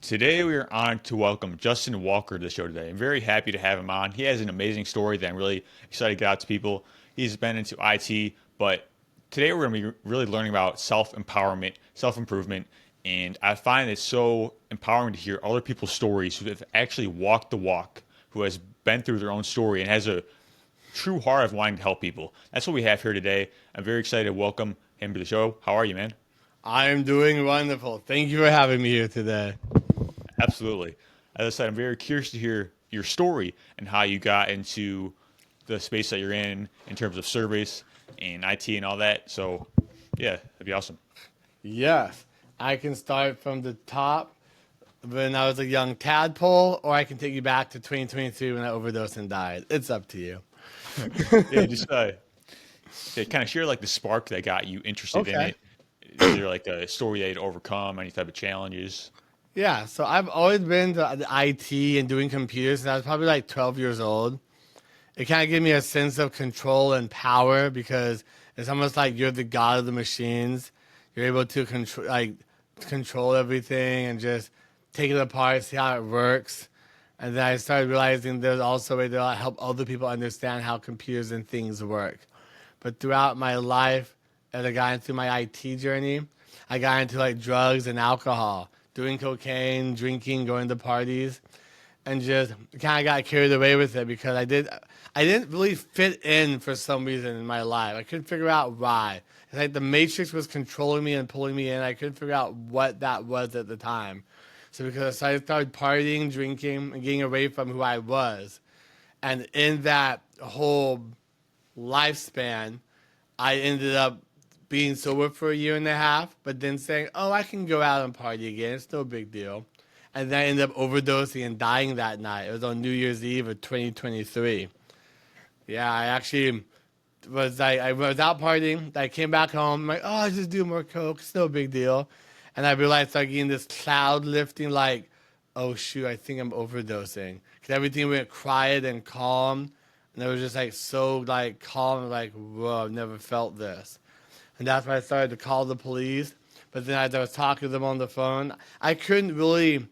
Today, we are honored to welcome Justin Walker to the show today. I'm very happy to have him on. He has an amazing story that I'm really excited to get out to people. He's been into IT, but today we're going to be really learning about self empowerment, self improvement, and I find it so empowering to hear other people's stories who have actually walked the walk, who has been through their own story and has a true heart of wanting to help people. That's what we have here today. I'm very excited to welcome him to the show. How are you, man? I am doing wonderful. Thank you for having me here today. Absolutely. As I said, I'm very curious to hear your story and how you got into the space that you're in terms of service and IT and all that. So, yeah, that'd be awesome. Yes, I can start from the top when I was a young tadpole, or I can take you back to 2023 when I overdosed and died. It's up to you. Yeah, just kind of share like the spark that got you interested in Okay. it. Is there like a story that you'd overcome, any type of challenges? Yeah, so I've always been to the IT and doing computers since I was probably like 12 years old. It kind of gave me a sense of control and power because it's almost like you're the god of the machines. You're able to control everything and just take it apart, see how it works. And then I started realizing there's also a way to help other people understand how computers and things work. But throughout my life, as I got into my IT journey, I got into like drugs and alcohol, doing cocaine, drinking, going to parties, and just kind of got carried away with it because I didn't really fit in for some reason in my life. I couldn't figure out why. It's like the Matrix was controlling me and pulling me in. I couldn't figure out what that was at the time. So because I started partying, drinking, and getting away from who I was, and in that whole lifespan, I ended up being sober for a year and a half, but then saying, "Oh, I can go out and party again. It's no big deal." And then I ended up overdosing and dying that night. It was on New Year's Eve of 2023. Yeah, I actually I was out partying. I came back home. I'm like, oh, I just do more coke. It's no big deal. And I realized I started getting this cloud lifting, like, oh shoot, I think I'm overdosing. Cause everything went quiet and calm, and it was just like so like calm, like whoa, I've never felt this. And that's when I started to call the police. But then as I was talking to them on the phone, I couldn't really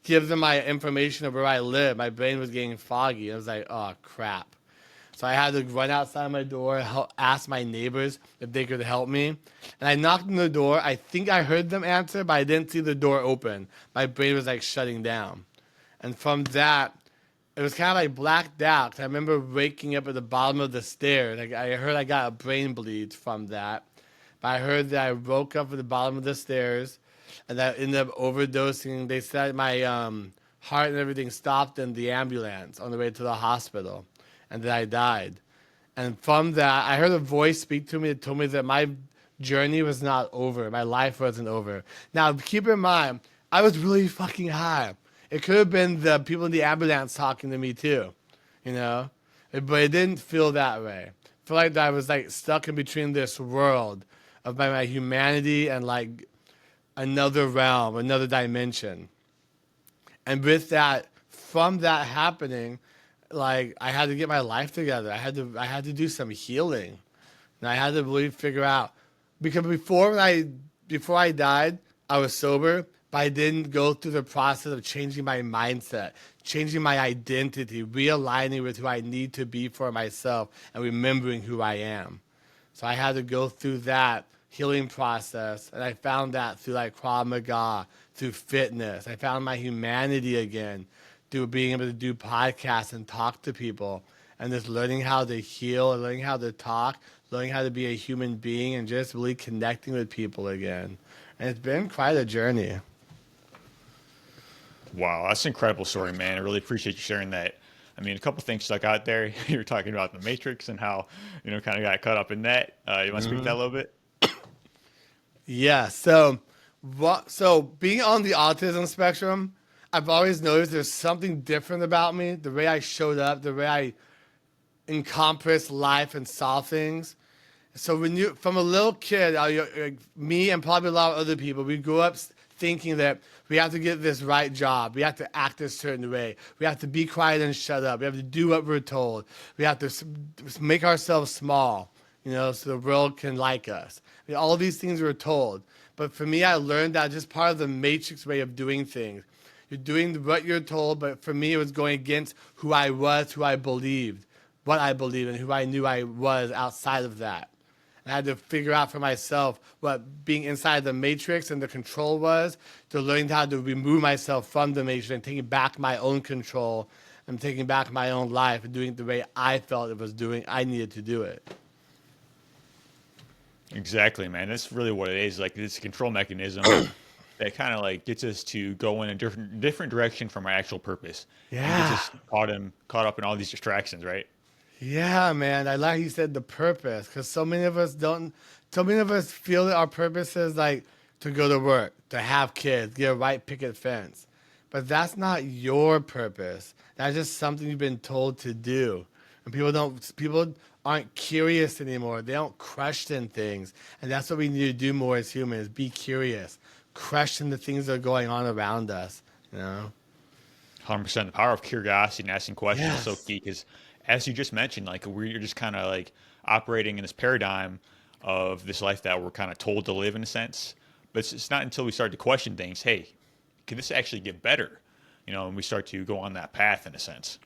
give them my information of where I live. My brain was getting foggy. I was like, oh crap. So I had to run outside my door, ask my neighbors if they could help me. And I knocked on the door. I think I heard them answer, but I didn't see the door open. My brain was like shutting down. And from that, it was kind of like blacked out. 'Cause I remember waking up at the bottom of the stairs. Like I heard I got a brain bleed from that. But I heard that I woke up at the bottom of the stairs and that I ended up overdosing. They said my heart and everything stopped in the ambulance on the way to the hospital, and that I died. And from that, I heard a voice speak to me that told me that my journey was not over. My life wasn't over. Now, keep in mind, I was really fucking high. It could have been the people in the ambulance talking to me too, you know? But it didn't feel that way. I feel like I was like stuck in between this world of my humanity and like another realm, another dimension. And with that, from that happening, like I had to get my life together. I had to do some healing. And I had to really figure out because before I died, I was sober, but I didn't go through the process of changing my mindset, changing my identity, realigning with who I need to be for myself and remembering who I am. So I had to go through that healing process, and I found that through like Krav Maga, through fitness. I found my humanity again through being able to do podcasts and talk to people, and just learning how to heal, and learning how to talk, learning how to be a human being, and just really connecting with people again. And it's been quite a journey. Wow, that's an incredible story, man. I really appreciate you sharing that. I mean, a couple things stuck out there. You were talking about the Matrix and how, kind of got caught up in that. You want to speak to that a little bit? Yeah. So, what? So being on the autism spectrum, I've always noticed there's something different about me. The way I showed up, the way I encompassed life and saw things. So when you, from a little kid, me and probably a lot of other people, we grew up thinking that we have to get this right job. We have to act a certain way. We have to be quiet and shut up. We have to do what we're told. We have to make ourselves small, so the world can like us. I mean, all of these things we're told. But for me, I learned that just part of the matrix way of doing things. You're doing what you're told, but for me, it was going against who I was, who I believed, what I believed, and who I knew I was outside of that. And I had to figure out for myself what being inside the matrix and the control was, to learn how to remove myself from the matrix and taking back my own control and taking back my own life and doing it the way I felt it was doing. I needed to do it. Exactly, man. That's really what it is. Like it's a control mechanism that kind of like gets us to go in a different direction from our actual purpose, and gets Yeah. us caught up in all these distractions, right? Yeah, man. I like you said the purpose, because so many of us don't. So many of us feel that our purpose is like to go to work, to have kids, get a white picket fence, but that's not your purpose. That's just something you've been told to do, and people aren't curious anymore. They don't question things, and that's what we need to do more as humans: be curious, question the things that are going on around us. You know? 100%. The power of curiosity and asking questions is so Yes. key because, as you just mentioned, like we're just kind of like operating in this paradigm of this life that we're kind of told to live in a sense. But it's not until we start to question things, hey, can this actually get better? And we start to go on that path in a sense.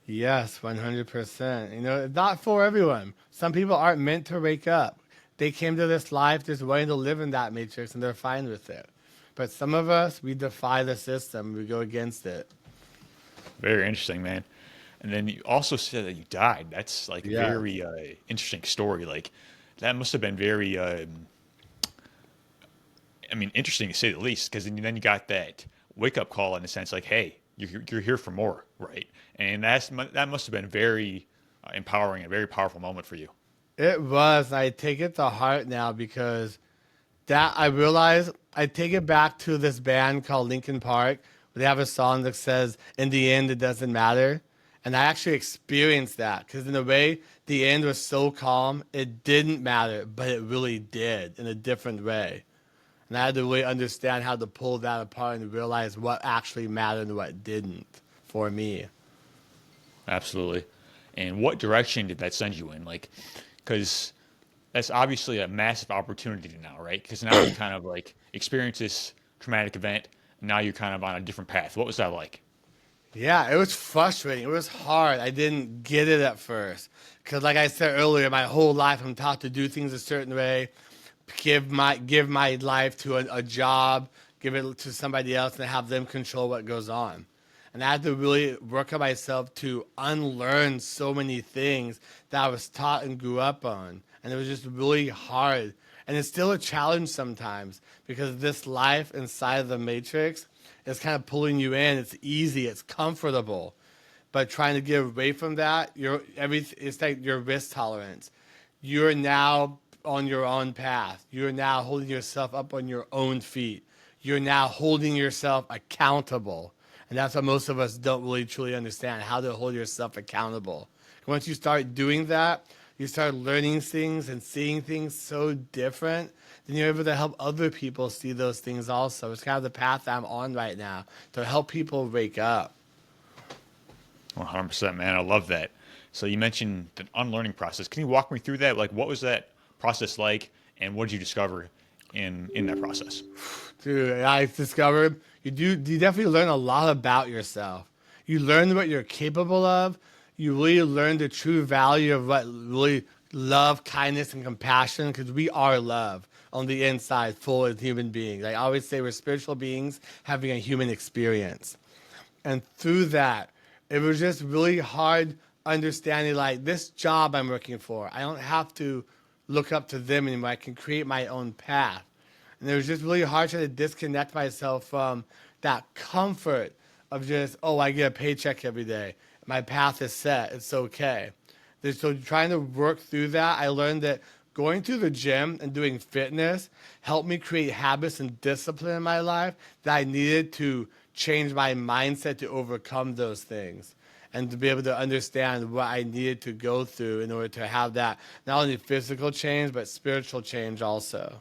Yes, 100%. It's not for everyone. Some people aren't meant to wake up. They came to this life just wanting to live in that matrix and they're fine with it. But some of us, we defy the system. We go against it. Very interesting, man. And then you also said that you died. That's like a Yes. very interesting story. Like that must have been very, I mean, interesting to say the least. Because then you got that wake up call in a sense, like, hey, you're here for more, right? And that must have been very empowering, a very powerful moment for you. It was. I take it to heart now because that I realize I take it back to this band called Linkin Park. They have a song that says, "In the end, it doesn't matter," and I actually experienced that because in a way, the end was so calm. It didn't matter, but it really did in a different way. And I had to really understand how to pull that apart and realize what actually mattered and what didn't for me. Absolutely. And what direction did that send you in? Like, because that's obviously a massive opportunity now, right? Because now you kind of like experience this traumatic event. And now you're kind of on a different path. What was that like? Yeah, it was frustrating. It was hard. I didn't get it at first. Because, like I said earlier, my whole life I'm taught to do things a certain way, give my life to a job, give it to somebody else, and have them control what goes on. And I had to really work on myself to unlearn so many things that I was taught and grew up on. And it was just really hard. And it's still a challenge sometimes because this life inside of the matrix is kind of pulling you in. It's easy, it's comfortable. But trying to get away from that, it's like your risk tolerance. You're now on your own path. You're now holding yourself up on your own feet. You're now holding yourself accountable. And that's what most of us don't really truly understand, how to hold yourself accountable. Once you start doing that, you start learning things and seeing things so different, then you're able to help other people see those things also. It's kind of the path I'm on right now, to help people wake up. 100%, man. I love that. So you mentioned the unlearning process. Can you walk me through that? Like, what was that process like, and what did you discover in that process? Dude, I discovered you definitely learn a lot about yourself. You learn what you're capable of. You really learn the true value of what really love, kindness, and compassion, because we are love on the inside, full as human beings. I always say we're spiritual beings having a human experience. And through that, it was just really hard understanding like this job I'm working for. I don't have to look up to them anymore. I can create my own path. And it was just really hard trying to disconnect myself from that comfort of just, oh, I get a paycheck every day. My path is set. It's okay. So trying to work through that, I learned that going to the gym and doing fitness helped me create habits and discipline in my life that I needed to change my mindset to overcome those things and to be able to understand what I needed to go through in order to have that not only physical change, but spiritual change also.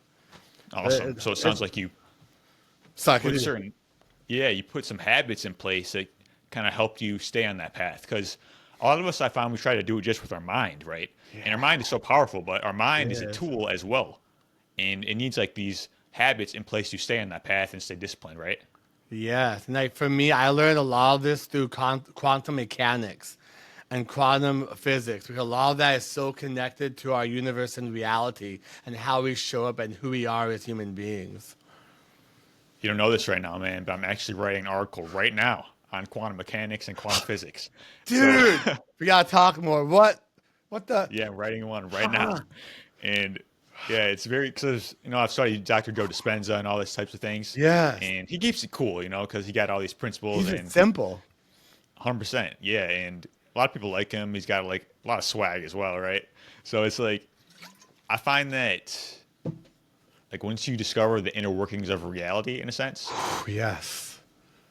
But Awesome. So it sounds like you put sorry. certain, yeah, you put some habits in place that kind of helped you stay on that path. Because a lot of us, I found, we try to do it just with our mind, right? And our Yeah. mind is so powerful, but our mind is a Yes. tool as well, and it needs like these habits in place to stay on that path and stay disciplined, right? Yes, and like for me, I learned a lot of this through quantum mechanics and quantum physics because a lot of that is so connected to our universe and reality and how we show up and who we are as human beings. You don't know this right now, man, but I'm actually writing an article right now on quantum mechanics and quantum physics. So, Dude, we gotta talk more. What? What the? yeah, I'm writing one right now. And yeah, it's very because I've studied Dr. Joe Dispenza and all these types of things, Yes, and he keeps it cool, because he got all these principles keeps it and simple. 100%, yeah, and a lot of people like him. He's got like a lot of swag as well, right? So it's like I find that like once you discover the inner workings of reality, in a sense, Yes.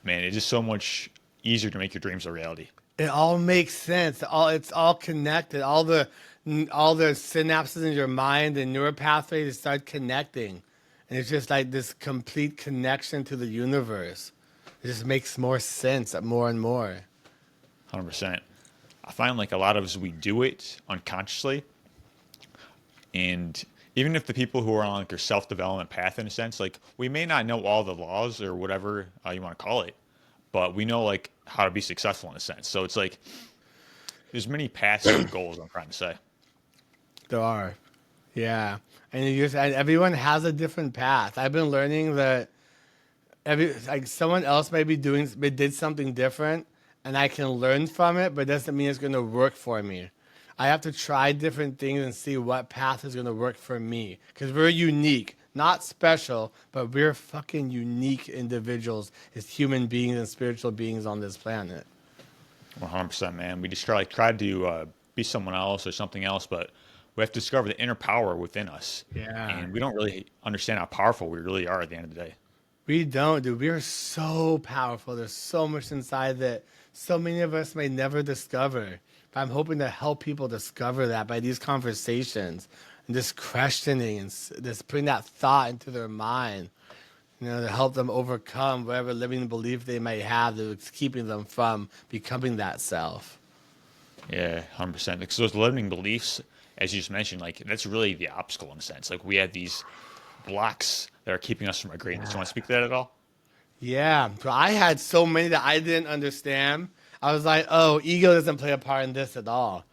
man, it's just so much easier to make your dreams a reality. It all makes sense. It's all connected. All the synapses in your mind and neural pathways start connecting, and it's just like this complete connection to the universe. It just makes more sense more and more. 100%. I find like a lot of us we do it unconsciously, and even if the people who are on like their self development path, in a sense, like we may not know all the laws or whatever you want to call it, but we know like how to be successful in a sense. So it's like there's many paths to goals. I'm trying to say. There are, yeah, and everyone has a different path. I've been learning that someone else did something different, and I can learn from it, but it doesn't mean it's going to work for me. I have to try different things and see what path is going to work for me because we're unique, not special, but we're fucking unique individuals as human beings and spiritual beings on this planet. 100%, man. We just try to be someone else or something else, but we have to discover the inner power within us, Yeah. and we don't really understand how powerful we really are at the end of the day. We don't, dude. We are so powerful. There's so much inside that so many of us may never discover. But I'm hoping to help people discover that by these conversations and just questioning and just putting that thought into their mind, to help them overcome whatever limiting belief they might have that's keeping them from becoming that self. Yeah, 100%. Because those limiting beliefs, as you just mentioned, like that's really the obstacle in a sense. Like we have these blocks that are keeping us from our greatness. Do you want to speak to that at all? Yeah, so I had so many that I didn't understand. I was like, oh, ego doesn't play a part in this at all.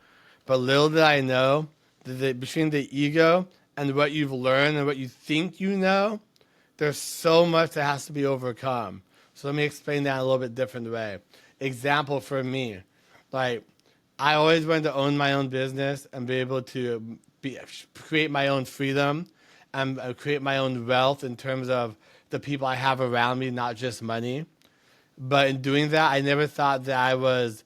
But little did I know that between the ego and what you've learned and what you think you know, there's so much that has to be overcome. So let me explain that in a little bit different way. Example for me, like I always wanted to own my own business and be able to create my own freedom and create my own wealth in terms of the people I have around me, not just money. But in doing that, I never thought that I was,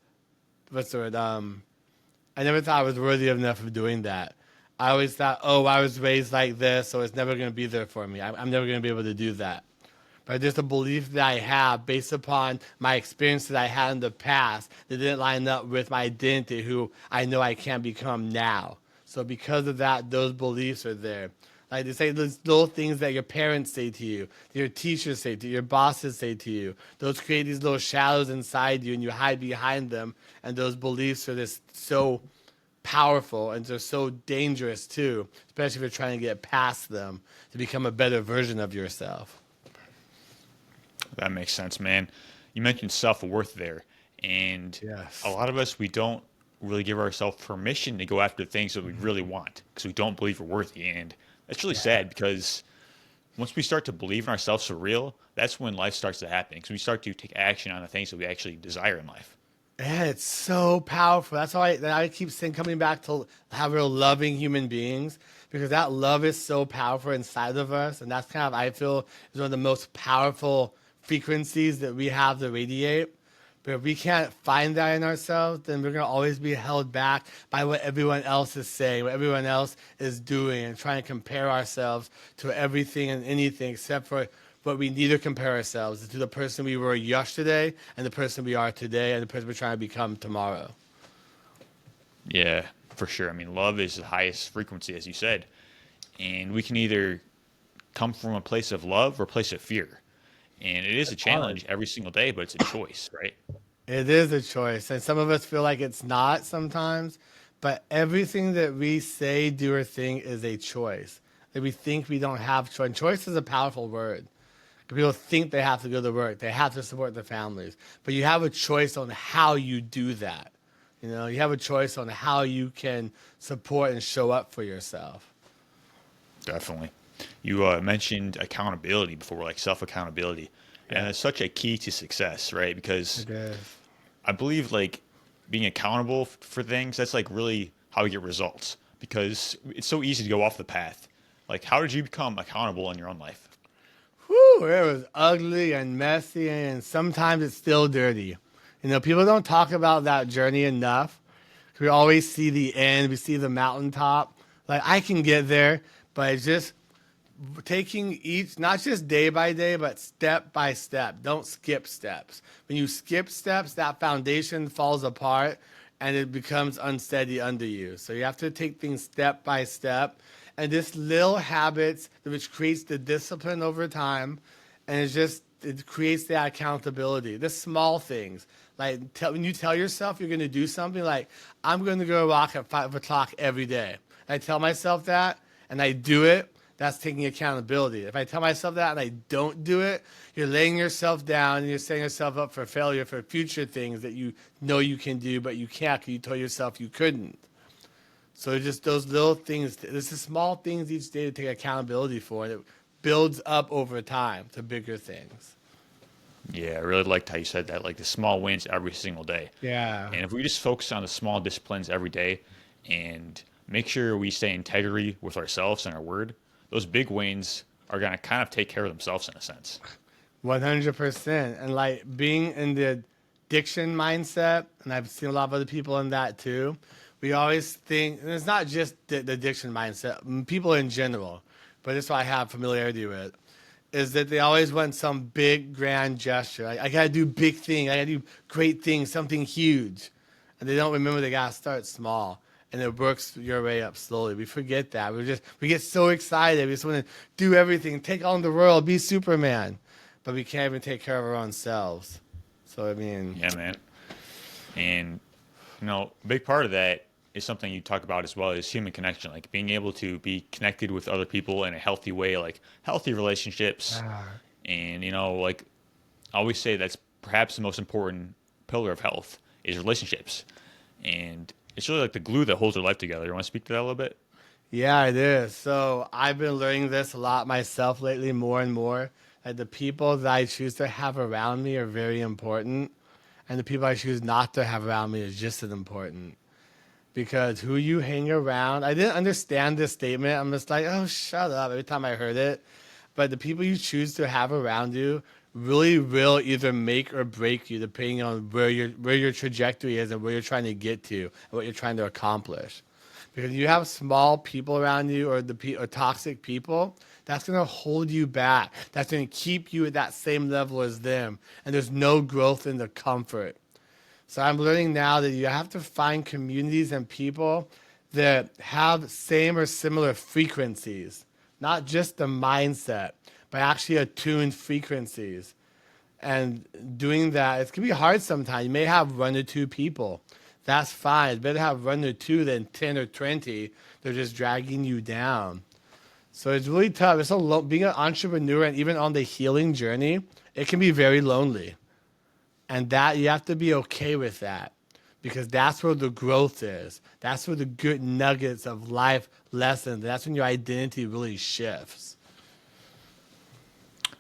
what's the word? I never thought I was worthy enough of doing that. I always thought, oh, I was raised like this, so it's never going to be there for me. I'm never going to be able to do that. But just a belief that I have based upon my experience that I had in the past that didn't line up with my identity, who I know I can't become now. So because of that, those beliefs are there. Like they say those little things that your parents say to you, that your teachers say to you, your bosses say to you. Those create these little shadows inside you and you hide behind them. And those beliefs are just so powerful and they're so dangerous too, especially if you're trying to get past them to become a better version of yourself. That makes sense, man. You mentioned self-worth there, and a Yes. lot of us we don't really give ourselves permission to go after things that we really want because we don't believe we're worthy, and that's really sad because once we start to believe in ourselves for real, that's when life starts to happen because we start to take action on the things that we actually desire in life. Yeah, it's so powerful. That's why I keep saying coming back to how we're loving human beings because that love is so powerful inside of us, and that's kind of I feel is one of the most powerful frequencies that we have to radiate. But if we can't find that in ourselves, then we're gonna always be held back by what everyone else is saying, what everyone else is doing, and trying to compare ourselves to everything and anything except for what we need to compare ourselves to the person we were yesterday and the person we are today and the person we're trying to become tomorrow. Yeah, for sure. I mean, love is the highest frequency, as you said, and we can either come from a place of love or a place of fear. And it is a Hard. challenge every single day, but it's a choice, right? It is a choice, and some of us feel like it's not sometimes, but everything that we say, do, or think is a choice. that we think we don't have choice. And choice is a powerful word. People think they have to go to work, they have to support their families, but you have a choice on how you do that. You know, you have a choice on how you can support and show up for yourself. Definitely. You mentioned accountability before, like self accountability, and Yeah, it's such a key to success, right? Because it is. I believe like being accountable for things, that's like really how we get results. Because it's so easy to go off the path. Like, how did you become accountable in your own life? Whew, it was ugly and messy, and sometimes it's still dirty. You know, people don't talk about that journey enough. We always see the end, we see the mountaintop. Like, I can get there, but it's just taking each, not just day by day, but step by step. Don't skip steps. When you skip steps, that foundation falls apart and it becomes unsteady under you. So you have to take things step by step. And this little habits, which creates the discipline over time, and it creates that accountability. The small things, like when you tell yourself you're going to do something, like I'm going to go walk at 5 o'clock every day. I tell myself that, and I do it. That's taking accountability. If I tell myself that and I don't do it, you're laying yourself down and you're setting yourself up for failure for future things that you know you can do, but you can't because you told yourself you couldn't. So it's just those little things, there's the small things each day to take accountability for, and it builds up over time to bigger things. Yeah, I really liked how you said that, like the small wins every single day. Yeah. And if we just focus on the small disciplines every day and make sure we stay in integrity with ourselves and our word, those big wins are going to kind of take care of themselves in a sense. 100%. And like being in the addiction mindset, and I've seen a lot of other people in that too. We always think, and it's not just the addiction mindset, people in general, but it's what I have familiarity with, is that they always want some big, grand gesture. Like, I got to do big things, I got to do great things, something huge. And they don't remember they got to start small. And it works your way up slowly. We forget that. We get so excited. We just want to do everything, take on the world, be Superman. But we can't even take care of our own selves. So, I mean, Yeah, man. And, a big part of that is something you talk about as well is human connection, like being able to be connected with other people in a healthy way, like healthy relationships. And, like I always say that's perhaps the most important pillar of health is relationships. And it's really like the glue that holds our life together. You want to speak to that a little bit? yeah, it is. So I've been learning this a lot myself lately, more and more. That the people that I choose to have around me are very important, and the people I choose not to have around me is just as important. Because who you hang around, I didn't understand this statement. I'm just like, oh, shut up every time I heard it. But the people you choose to have around you really will either make or break you, depending on where your trajectory is and where you're trying to get to and what you're trying to accomplish. Because you have small people around you or toxic people, that's going to hold you back. That's going to keep you at that same level as them. And there's no growth in the comfort. So I'm learning now that you have to find communities and people that have same or similar frequencies, not just the mindset, but actually attuned frequencies. And doing that, it can be hard sometimes. You may have one or two people. That's fine. It's better to have one or two than 10 or 20. They're just dragging you down. So it's really tough. Being an entrepreneur and even on the healing journey, it can be very lonely. And that you have to be okay with that because that's where the growth is. That's where the good nuggets of life lessons. That's when your identity really shifts.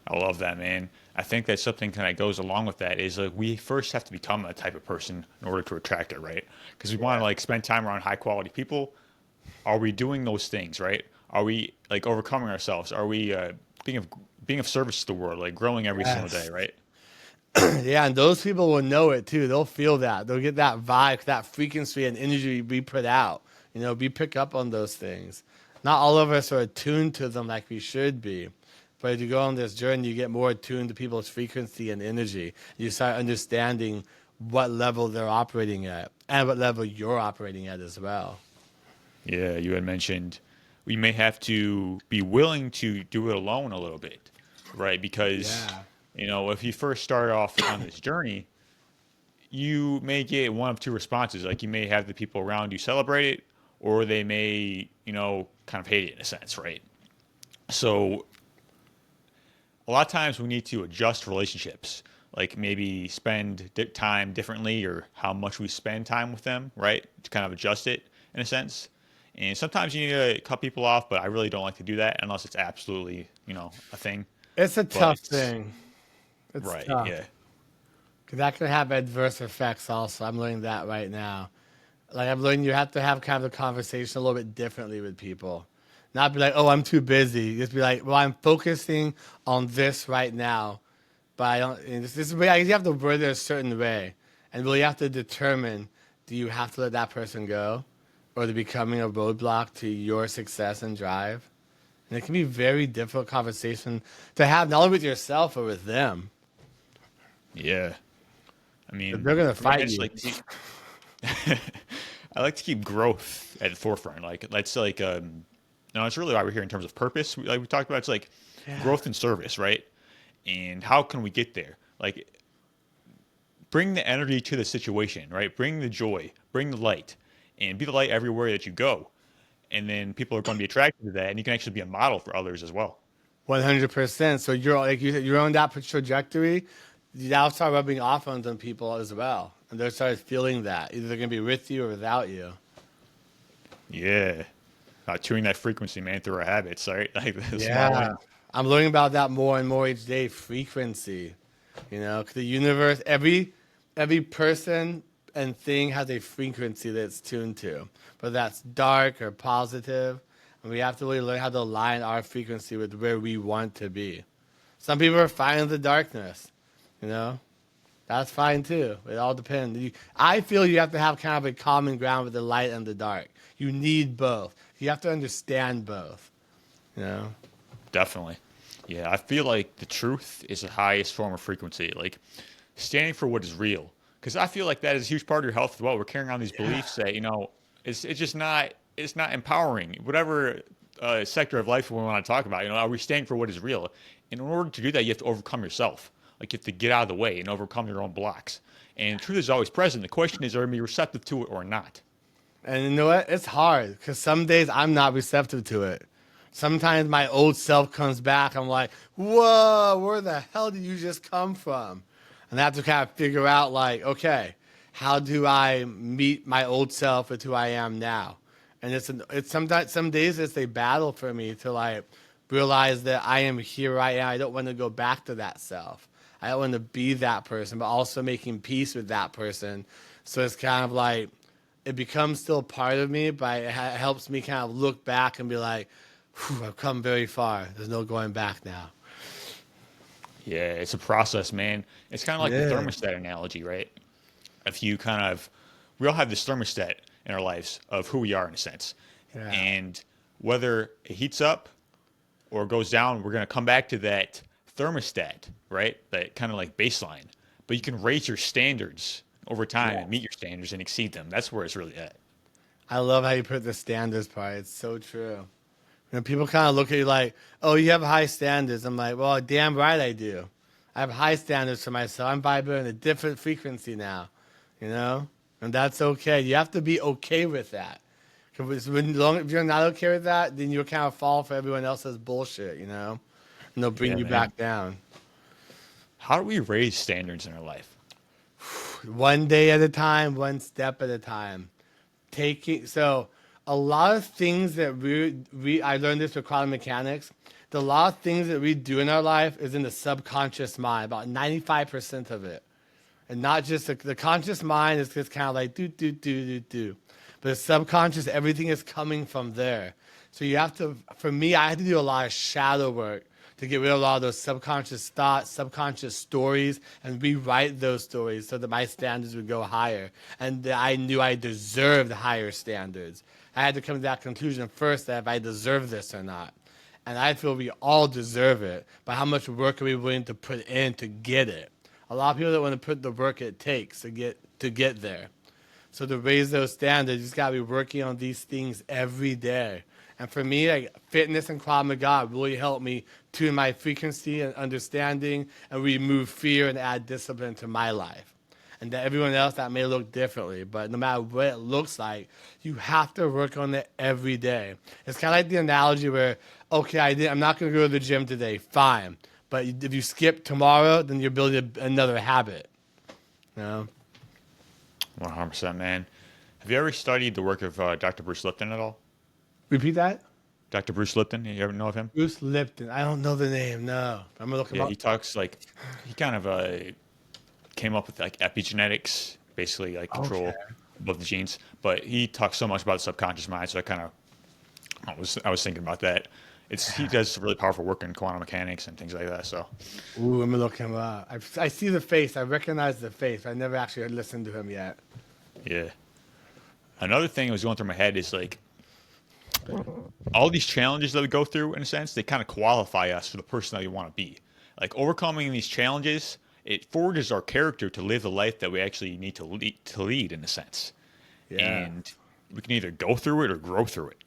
I love that, man. I think that something kind of goes along with that is like we first have to become a type of person in order to attract it, right? Because we want to like spend time around high quality people. Are we doing those things, right? Are we like overcoming ourselves? Are we being of being of service to the world, like growing every single day, Yes. right? Yeah, and those people will know it too. They'll feel that. They'll get that vibe, that frequency and energy we put out. We pick up on those things. Not all of us are attuned to them like we should be. But as you go on this journey, you get more attuned to people's frequency and energy. You start understanding what level they're operating at and what level you're operating at as well. Yeah, you had mentioned we may have to be willing to do it alone a little bit, right? Because, Yeah. if you first start off on this journey, you may get one of two responses. Like you may have the people around you celebrate it, or they may, kind of hate it in a sense, right? So a lot of times we need to adjust relationships, like maybe spend time differently or how much we spend time with them, right? To kind of adjust it in a sense. And sometimes you need to cut people off, but I really don't like to do that unless it's absolutely, a thing. It's a tough But thing. It's right, tough yeah. because that can have adverse effects. Also, I'm learning that right now. Like I'm learning, you have to have kind of the conversation a little bit differently with people. Not be like, "Oh, I'm too busy." Just be like, "Well, I'm focusing on this right now." But I don't. And this is way you have to word it a certain way, and really have to determine: do you have to let that person go, or is it becoming a roadblock to your success and drive? And it can be very difficult conversation to have, not only with yourself but with them. Yeah. I 'Cause mean, they're gonna for me, I fight just you. like to I like to keep growth at the forefront. Like that's like no, it's really why we're here in terms of purpose. Like we talked about, it's like Yeah. growth and service, right? And how can we get there? Like bring the energy to the situation, right? Bring the joy, bring the light, and be the light everywhere that you go. And then people are going to be attracted to that, and you can actually be a model for others as well. 100%. So you're like you said, you're on that trajectory. That'll start rubbing off on some people as well, and they'll start feeling that either they're gonna be with you or without you. Yeah, tuning that frequency, man, through our habits, right? Like the small Yeah, wins. I'm learning about that more and more each day. Frequency, 'cause the universe, every person and thing has a frequency that it's tuned to, whether that's dark or positive, and we have to really learn how to align our frequency with where we want to be. Some people are fine in the darkness, you know. That's fine too. It all depends. I feel you have to have kind of a common ground with the light and the dark. You need both. You have to understand both. You know. Definitely. Yeah, I feel like the truth is the highest form of frequency. Like standing for what is real, because I feel like that is a huge part of your health as well. We're carrying on these Yeah. beliefs that it's just not empowering. Whatever sector of life we want to talk about, are we standing for what is real? And in order to do that, you have to overcome yourself. Like you have to get out of the way and overcome your own blocks. And truth is always present. The question is, are we receptive to it or not? And you know what? It's hard because some days I'm not receptive to it. Sometimes my old self comes back. I'm like, whoa, where the hell did you just come from? And I have to kind of figure out, like, okay, how do I meet my old self with who I am now? And it's sometimes some days it's a battle for me to like realize that I am here right now. I don't want to go back to that self. I don't want to be that person, but also making peace with that person. So it's kind of like it becomes still part of me, but it helps me kind of look back and be like, "Whew, I've come very far. There's no going back now." Yeah, it's a process, man. It's kind of like the Yeah. thermostat analogy, right? If you kind of, we all have this thermostat in our lives of who we are in a sense. Yeah. And whether it heats up or goes down, we're going to come back to that thermostat, right? That kind of like baseline. But you can raise your standards over time and meet your standards and exceed them. That's where it's really at. I love how you put the standards part. It's so true. People kind of look at you like, "Oh, you have high standards." I'm like, "Well, damn right I do. I have high standards for myself. I'm vibrating a different frequency now, you know, and that's okay. You have to be okay with that. Because if you're not okay with that, then you'll kind of fall for everyone else's bullshit, and they'll bring Yeah, you man. back down. How do we raise standards in our life? One day at a time, one step at a time. So a lot of things that we I learned this with quantum mechanics. A lot of things that we do in our life is in the subconscious mind, about 95% of it. And not just the conscious mind is just kind of like do do do do do. But the subconscious, everything is coming from there. So you have to, for me, I had to do a lot of shadow work to get rid of a lot of those subconscious thoughts, subconscious stories, and rewrite those stories so that my standards would go higher. And that I knew I deserved higher standards. I had to come to that conclusion first that if I deserve this or not. And I feel we all deserve it, but how much work are we willing to put in to get it? A lot of people don't want to put the work it takes to get there. So to raise those standards, you just gotta be working on these things every day. And for me, like fitness and Krav Maga really helped me tune my frequency and understanding and remove fear and add discipline to my life. and that everyone else that may look differently. But no matter what it looks like, you have to work on it every day. It's kind of like the analogy where, okay, I'm not going to go to the gym today, fine. But if you skip tomorrow, then you're building another habit. You know? 100%, man. Have you ever studied the work of Dr. Bruce Lipton at all? Repeat that. Dr. Bruce Lipton, you ever know of him? Bruce Lipton. I don't know the name. No, I'm gonna look him Yeah, up. he talks like he kind of came up with like epigenetics, basically like Okay. control above the genes. But he talks so much about the subconscious mind, so I was thinking about that. He does really powerful work in quantum mechanics and things like that. So Ooh, I'm gonna look him up. I see the face. I recognize the face. I never actually listened to him yet. yeah. Another thing that was going through my head is like all these challenges that we go through, in a sense, they kind of qualify us for the person that we want to be. Like overcoming these challenges, it forges our character to live the life that we actually need to lead in a sense. Yeah. And we can either go through it or grow through it.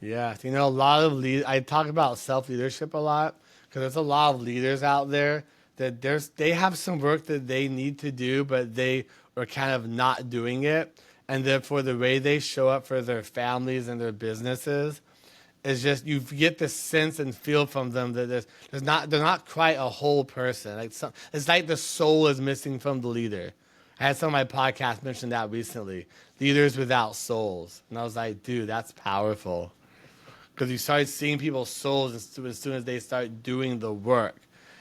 Yeah. You know, a lot of I talk about self leadership a lot because there's a lot of leaders out there that they have some work that they need to do, but they are kind of not doing it, and therefore the way they show up for their families and their businesses is just you get the sense and feel from them that they're not quite a whole person. It's like the soul is missing from the leader. I had some of my podcasts mention that recently. Leaders without souls, and I was like, dude, that's powerful because you start seeing people's souls as soon as they start doing the work,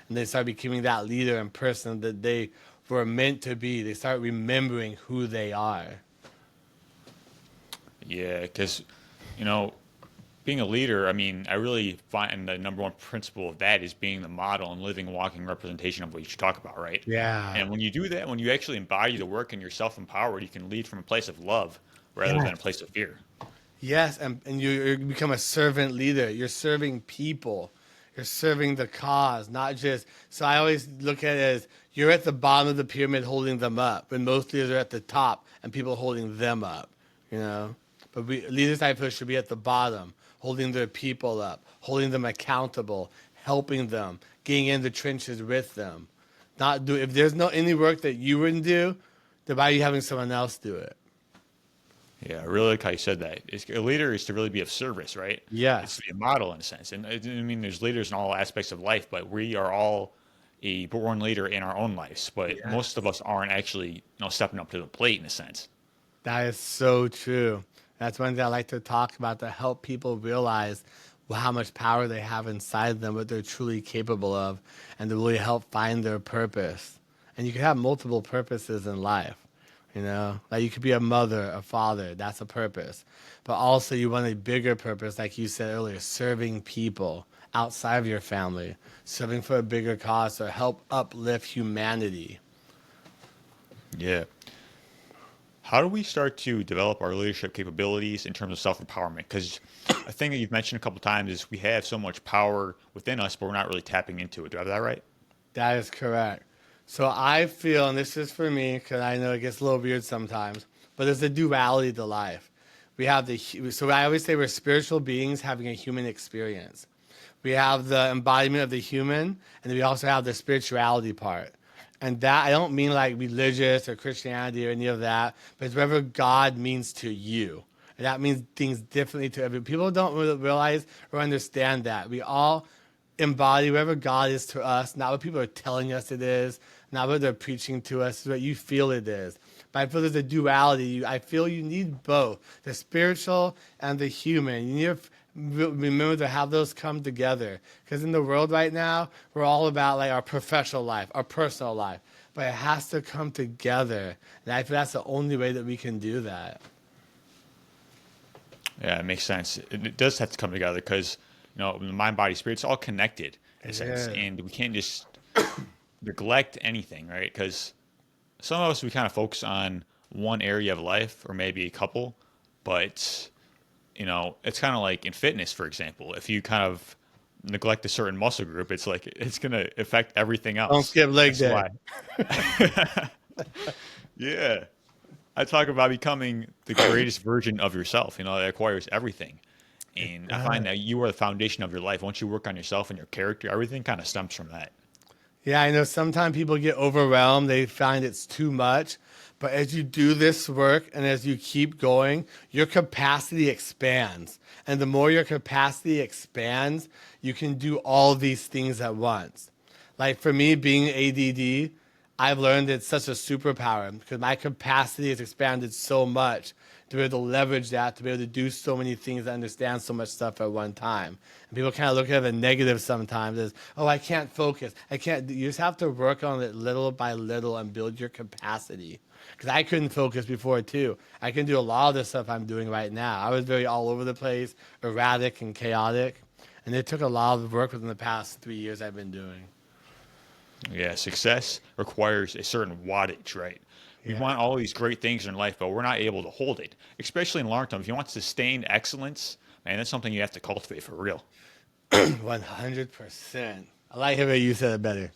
and they start becoming that leader and person that they were meant to be. They start remembering who they are. Yeah, because, you know, being a leader, I mean, I really find the number one principle of that is being the model and living, walking representation of what you should talk about, right? Yeah. And when you do that, when you actually embody the work and you're self-empowered, you can lead from a place of love rather than a place of fear. Yes, and you become a servant leader. You're serving people. You're serving the cause, not just. So I always look at it as you're at the bottom of the pyramid holding them up, and most leaders are at the top and people holding them up, you know? But leaders I feel should be at the bottom, holding their people up, holding them accountable, helping them, getting in the trenches with them. Not do if there's no any work that you wouldn't do, then why are you having someone else do it? Yeah, I really like how you said that. A leader is to really be of service, right? It's Yes. to be a model in a sense. And I mean, there's leaders in all aspects of life, but we are all a born leader in our own lives. But most of us aren't actually, stepping up to the plate in a sense. That is so true. That's one thing I like to talk about to help people realize how much power they have inside them, what they're truly capable of, and to really help find their purpose. And you can have multiple purposes in life, you know? Like you could be a mother, a father, that's a purpose. But also you want a bigger purpose, like you said earlier, serving people outside of your family, serving for a bigger cause or help uplift humanity. Yeah. How do we start to develop our leadership capabilities in terms of self-empowerment? Because a thing that you've mentioned a couple times is we have so much power within us, but we're not really tapping into it. Do I have that right? That is correct. So I feel, and this is for me, because I know it gets a little weird sometimes, but there's a duality to life. We have so I always say we're spiritual beings having a human experience. We have the embodiment of the human, and then we also have the spirituality part. And that, I don't mean like religious or Christianity or any of that, but it's whatever God means to you. And that means things differently to every. People don't really realize or understand that. We all embody whatever God is to us, not what people are telling us it is, not what they're preaching to us, it's what you feel it is. But I feel there's a duality. I feel you need both, the spiritual and the human. You need to remember to have those come together. Because in the world right now, we're all about like our professional life, our personal life. But it has to come together. And I feel that's the only way that we can do that. Yeah, it makes sense. It does have to come together because, the mind, body, spirit, it's all connected in a sense. Yeah. And we can't just neglect anything, right? Because some of us, we kind of focus on one area of life or maybe a couple, but, it's kind of like in fitness, for example. If you kind of neglect a certain muscle group, it's like it's going to affect everything Don't else. skip leg That's day. why. Yeah. I talk about becoming the greatest version of yourself, that acquires everything. And I find that you are the foundation of your life. Once you work on yourself and your character, everything kind of stems from that. Yeah, I know sometimes people get overwhelmed. They find it's too much. But as you do this work and as you keep going, your capacity expands. And the more your capacity expands, you can do all these things at once. Like for me, being ADD, I've learned it's such a superpower because my capacity has expanded so much to be able to leverage that, to be able to do so many things, to understand so much stuff at one time. And people kind of look at the negative sometimes as, oh, I can't focus. I can't. You just have to work on it little by little and build your capacity. Because I couldn't focus before too. I can do a lot of the stuff I'm doing right now. I was very all over the place, erratic and chaotic. And it took a lot of work within the past 3 years I've been doing. Yeah, success requires a certain wattage, right? We Yeah. want all these great things in life, but we're not able to hold it, especially in long term. If you want sustained excellence, man, that's something you have to cultivate for real. 100%. I like how you said it better.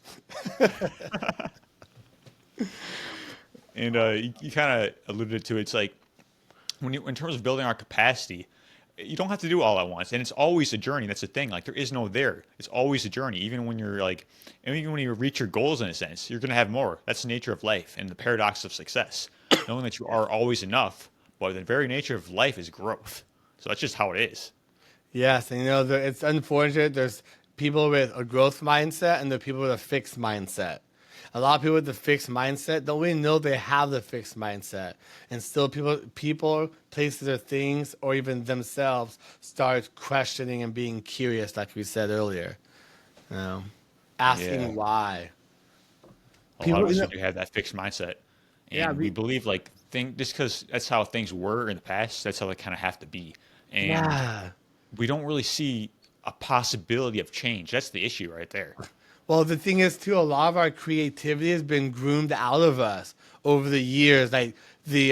And you kind of alluded to it. It's like when you, in terms of building our capacity, you don't have to do all at once, and it's always a journey. That's the thing. Like there is no there. It's always a journey. Even when you're like, and even when you reach your goals, in a sense, you're gonna have more. That's the nature of life and the paradox of success. Knowing that you are always enough, but the very nature of life is growth. So that's just how it is. Yes, and it's unfortunate. There's people with a growth mindset and there are people with a fixed mindset. A lot of people with the fixed mindset don't even know they have the fixed mindset, and still people, places, or things, or even themselves start questioning and being curious, like we said earlier. You know, Yeah, asking why. a lot of People, us do have that fixed mindset, yeah, and we believe like think just because that's how things were in the past, that's how they kind of have to be, and yeah. we don't really see a possibility of change. That's the issue right there. Well, the thing is, too, a lot of our creativity has been groomed out of us over the years. Like the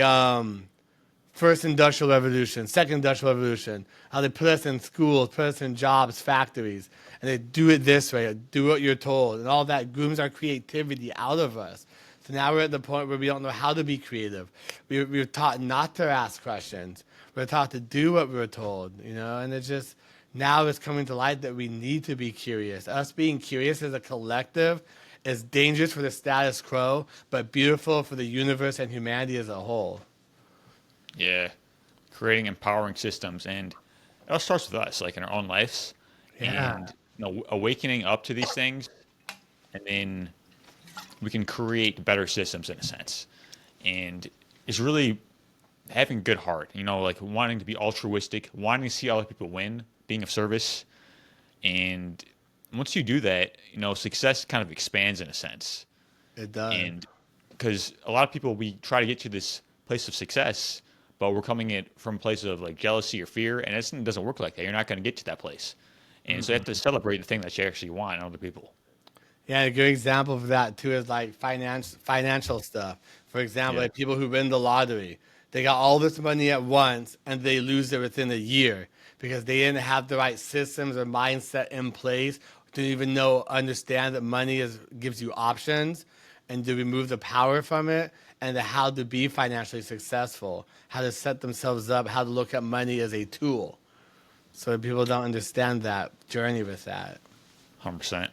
first industrial revolution, second industrial revolution, how they put us in schools, put us in jobs, factories, and they do it this way, do what you're told, and all that grooms our creativity out of us. So now we're at the point where we don't know how to be creative. We're taught not to ask questions. We're taught to do what we're told, and it's just now it's coming to light that we need to be curious. Us being curious as a collective is dangerous for the status quo, but beautiful for the universe and humanity as a whole. Yeah, creating empowering systems, and it all starts with us, like in our own lives, Yeah. and awakening up to these things, and then we can create better systems in a sense. And it's really having a good heart, like wanting to be altruistic, wanting to see other people win, being of service, and once you do that, success kind of expands in a sense. It does. And because a lot of people, we try to get to this place of success, but we're coming it from a place of like jealousy or fear, and it doesn't work like that. You're not going to get to that place, and so you have to celebrate the thing that you actually want in other people. Yeah, a good example of that too is like financial stuff. For example, Yeah, like people who win the lottery, they got all this money at once and they lose it within a year because they didn't have the right systems or mindset in place to even understand that money gives you options and to remove the power from it and how to be financially successful, how to set themselves up, how to look at money as a tool. So people don't understand that journey with that. 100%.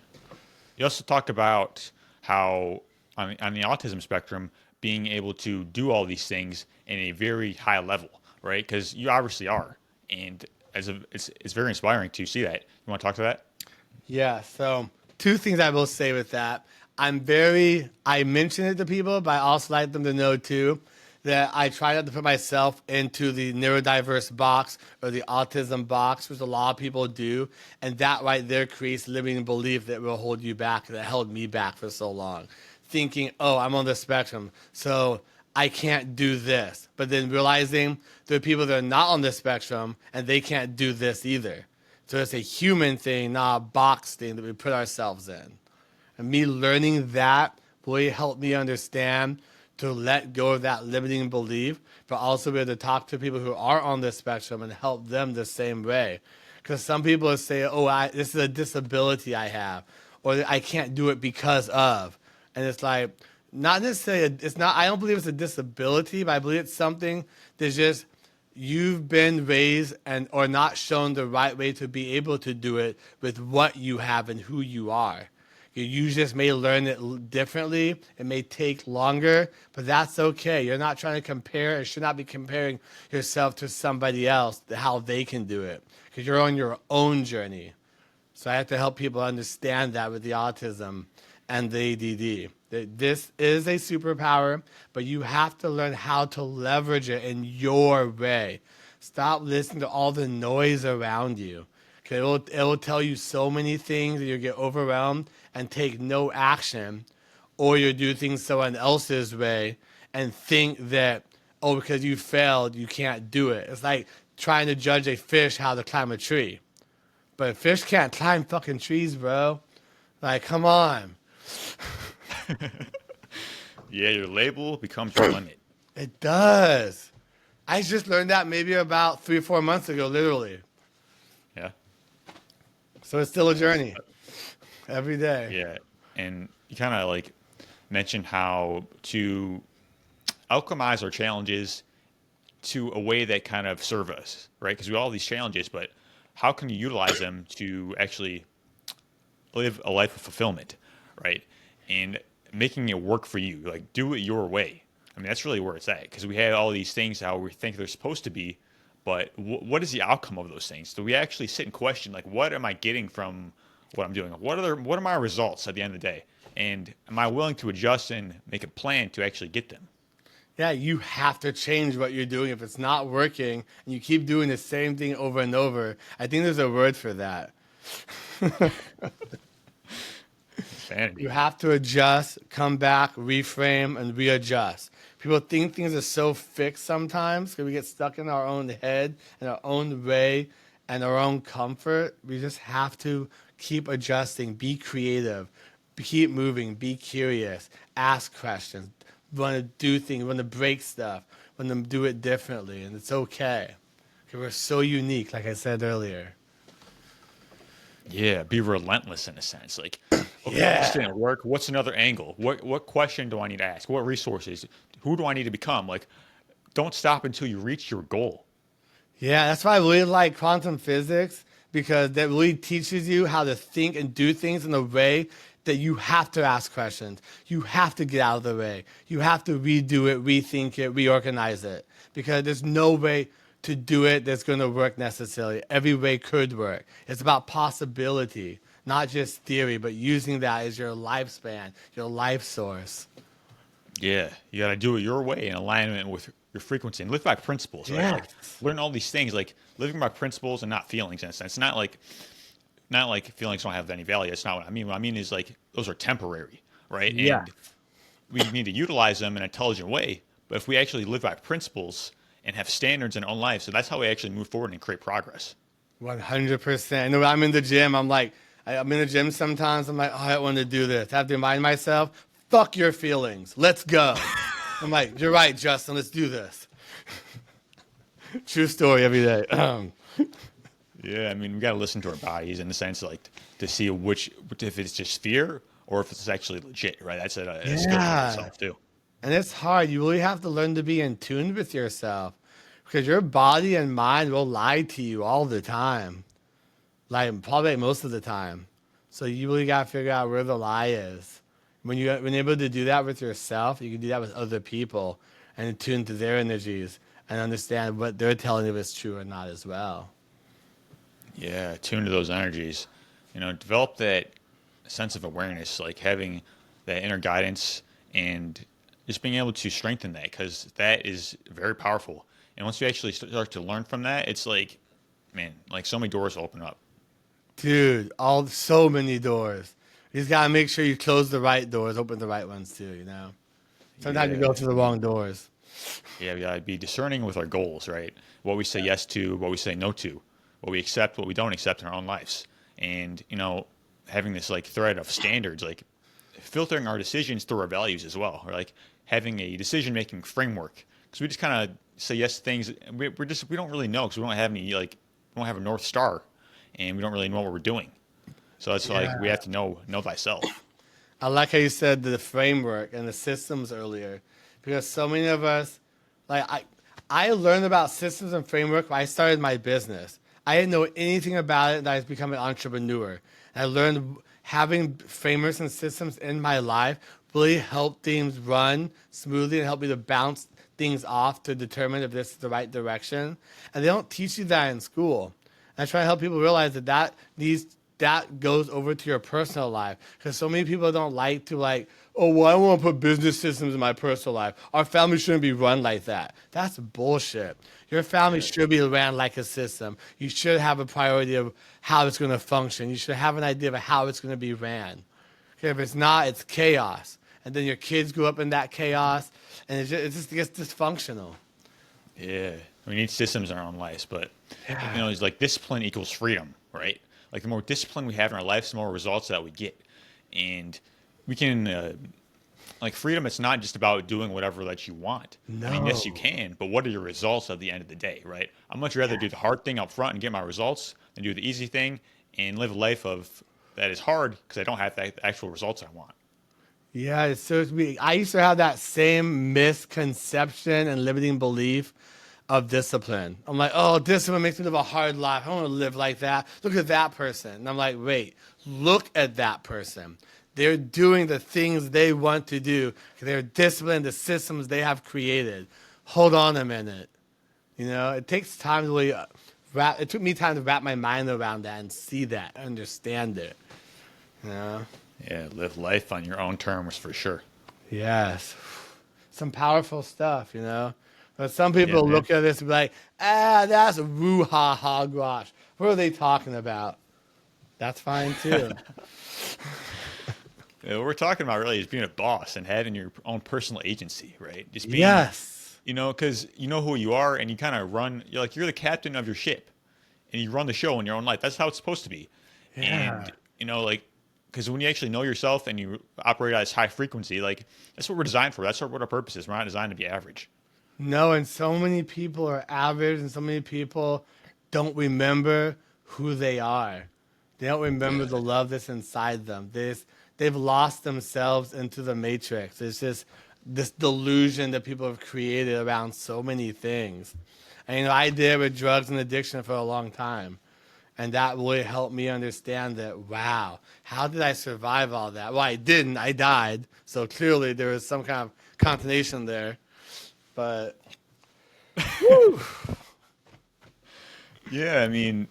You also talked about how on the autism spectrum, being able to do all these things in a very high level, right? Because you obviously are, and it's very inspiring to see that. You want to talk to that? Yeah, so two things I will say with that. I mention it to people, but I also like them to know too that I try not to put myself into the neurodiverse box or the autism box, which a lot of people do. And that right there creates limiting belief that will hold you back, that held me back for so long. Thinking, oh, I'm on the spectrum, so I can't do this. But then realizing there are people that are not on the spectrum and they can't do this either. So it's a human thing, not a box thing that we put ourselves in. And me learning that really helped me understand to let go of that limiting belief, but also be able to talk to people who are on the spectrum and help them the same way. Because some people say, oh, this is a disability I have, or I can't do it because of. And it's like, not necessarily, it's not, I don't believe it's a disability, but I believe it's something that's just, you've been raised and or not shown the right way to be able to do it with what you have and who you are. You just may learn it differently. It may take longer, but that's okay. You're not trying to compare. It should not be comparing yourself to somebody else, how they can do it, because you're on your own journey. So I have to help people understand that with the autism and the ADD. That this is a superpower, but you have to learn how to leverage it in your way. Stop listening to all the noise around you. 'Cause it will tell you so many things that you get overwhelmed and take no action, or you do things someone else's way and think that, oh, because you failed, you can't do it. It's like trying to judge a fish how to climb a tree. But a fish can't climb fucking trees, bro. Like, come on. Yeah, your label becomes your limit. It does. I just learned that maybe about 3 or 4 months ago, literally. Yeah. So it's still a journey every day. Yeah. And you kind of like mentioned how to alchemize our challenges to a way that kind of serve us, right? Because we all have these challenges, but how can you utilize them to actually live a life of fulfillment, right? And making it work for you, like do it your way. I mean, that's really where it's at, because we have all these things how we think they're supposed to be, but what is the outcome of those things? Do we actually sit and question, like, what am I getting from what I'm doing? What are my results at the end of the day? And am I willing to adjust and make a plan to actually get them? Yeah, you have to change what you're doing. If it's not working and you keep doing the same thing over and over, I think there's a word for that. Insanity. You have to adjust, come back, reframe, and readjust. People think things are so fixed sometimes because we get stuck in our own head and our own way and our own comfort. We just have to keep adjusting, be creative, keep moving, be curious, ask questions, want to do things, want to break stuff, want to do it differently, and it's okay. Because we're so unique, like I said earlier. Yeah, be relentless in a sense. Like, okay, this Yeah. didn't work. What's another angle? What question do I need to ask? What resources? Who do I need to become? Like, don't stop until you reach your goal. Yeah, that's why I really like quantum physics because that really teaches you how to think and do things in a way that you have to ask questions. You have to get out of the way. You have to redo it, rethink it, reorganize it because there's no way to do it that's going to work necessarily. Every way could work. It's about possibility, not just theory, but using that as your lifespan, your life source. Yeah, you got to do it your way in alignment with your frequency and live by principles, right? Like, Yes. learn all these things, like living by principles and not feelings in a sense. Not like feelings don't have any value. That's not what I mean. What I mean is like those are temporary, right? Yeah. And we need to utilize them in an intelligent way. But if we actually live by principles and have standards in our own life, so that's how we actually move forward and create progress. 100%. And when I'm in the gym, I'm in the gym sometimes. I'm like, oh, I don't want to do this. I have to remind myself, fuck your feelings. Let's go. I'm like, you're right, Justin. Let's do this. True story every day. Yeah, I mean, we got to listen to our bodies in the sense like to see if it's just fear or if it's actually legit, right? That's a skill in Yeah. itself too. And it's hard. You really have to learn to be in tune with yourself because your body and mind will lie to you all the time, like probably most of the time. So you really got to figure out where the lie is. When you're able to do that with yourself, you can do that with other people and attune to their energies and understand what they're telling you is true or not as well. Yeah, tune to those energies. Develop that sense of awareness, like having that inner guidance and just being able to strengthen that because that is very powerful. And once you actually start to learn from that, it's like, man, like so many doors open up. Dude, so many doors. You just gotta make sure you close the right doors, open the right ones too, you know? Sometimes you Yeah. go through the wrong doors. Yeah, we gotta be discerning with our goals, right? What we say yes to, what we say no to, what we accept, what we don't accept in our own lives. And, having this like thread of standards, like filtering our decisions through our values as well, or like having a decision making framework. Because we just kind of say yes to things. We don't really know because we don't have we don't have a North Star and we don't really know what we're doing. So it's like we Yeah. have to know thyself. I like how you said the framework and the systems earlier, because so many of us, like I learned about systems and framework when I started my business. I didn't know anything about it, and I become an entrepreneur. And I learned having frameworks and systems in my life really help things run smoothly and help me to bounce things off to determine if this is the right direction. And they don't teach you that in school. And I try to help people realize that goes over to your personal life, because so many people don't like to oh, well, I want to put business systems in my personal life. Our family shouldn't be run like that. That's bullshit. Your family should be ran like a system. You should have a priority of how it's going to function. You should have an idea of how it's going to be ran. Okay, if it's not, it's chaos. And then your kids grow up in that chaos, and it just gets dysfunctional. Yeah, we need systems in our own lives, but it's like discipline equals freedom, right? Like the more discipline we have in our lives, the more results that we get, and we can like freedom. It's not just about doing whatever that you want. No. I mean, yes, you can, but what are your results at the end of the day, right? I'd much rather do the hard thing up front and get my results than do the easy thing and live a life that is hard because I don't have the actual results I want. Yeah, it's so weird. I used to have that same misconception and limiting belief of discipline. I'm like, oh, discipline makes me live a hard life. I don't want to live like that. Look at that person. And I'm like, wait, look at that person. They're doing the things they want to do. They're disciplined, the systems they have created. Hold on a minute. It takes time to really it took me time to wrap my mind around that and see that, understand it. Yeah, live life on your own terms for sure. Yes. Some powerful stuff. But some people Yeah, look at this and be like, that's woo-ha hogwash. What are they talking about? That's fine too. What we're talking about really is being a boss and having your own personal agency, right? Just being, Yes. because you know who you are and you kind of run, you're the captain of your ship and you run the show in your own life. That's how it's supposed to be. Yeah. And, because when you actually know yourself and you operate at this high frequency, like that's what we're designed for. That's what our purpose is. We're not designed to be average. No, and so many people are average and so many people don't remember who they are. They don't remember the love that's inside them. They've lost themselves into the matrix. It's just this delusion that people have created around so many things. And I did with drugs and addiction for a long time. And that really helped me understand that, wow, how did I survive all that? Well, I didn't. I died. So clearly there was some kind of continuation there. But, whew. Yeah, I mean,